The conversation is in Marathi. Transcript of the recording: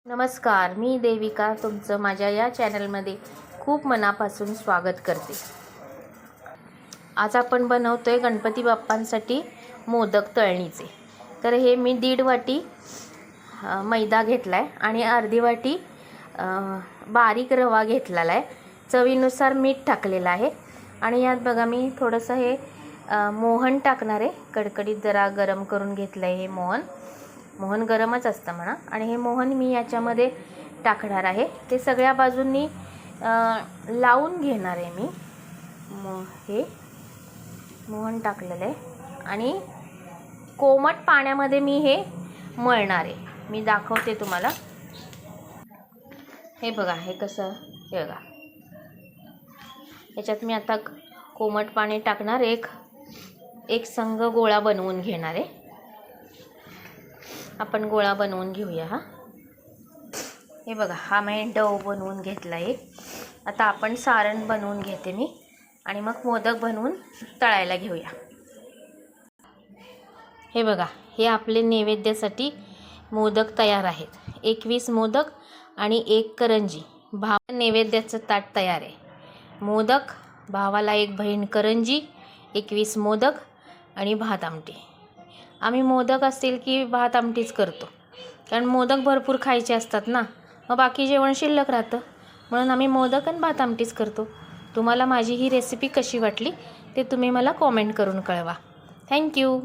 नमस्कार, मी देविका तुमचं माझ्या या चॅनलमध्ये खूप मनापासून स्वागत करते। आज आपण बनवतोय गणपती बाप्पांसाठी मोदक तळणीचे। तर हे मी 1.5 वाटी मैदा घेतलाय आणि अर्धी वाटी बारीक रवा घेतलेला आहे। चवीनुसार मीठ टाकलेलं आहे आणि यात बघा मी थोडंसं हे मोहन टाकणार आहे। कडकडीत जरा गरम करून घेतलंय हे मोहन गरमच असतं म्हणा। आणि हे मोहन मी याच्यामध्ये टाकणार आहे। ते सगळ्या बाजूंनी लावून घेणार आहे मी। हे मोहन टाकलेलं आहे आणि कोमट पाण्यामध्ये मी हे मळणार आहे। मी दाखवते तुम्हाला। हे बघा, हे कसं, हे बघा, याच्यात मी आता कोमट पाणी टाकणार। एक संघ गोळा बनवून घेणार आहे। आपण गोळा बनवून घेऊया। हे बघा, हा मी डो बनवून घेतला आहे। आता आपण सारण बनवून घेते मी आणि मग मोदक बनवून तळायला घेऊया। हे बघा, हे आपले नैवेद्यासाठी मोदक तयार आहेत। 21 मोदक आणि 1 करंजी। भाव नैवेद्याचं ताट तयार आहे। मोदक, भावाला 1 बहीण करंजी, 21 मोदक आणि भात आमटी। आम्ही मोदक असतील की भात आमटीच करतो, कारण मोदक भरपूर खायचे असतात ना, मग बाकी जेवण शिल्लक राहतं, म्हणून आम्ही मोदक आणि भात आमटीच करतो। तुम्हाला माझी ही रेसिपी कशी वाटली ते तुम्ही मला कमेंट करून कळवा। थँक्यू।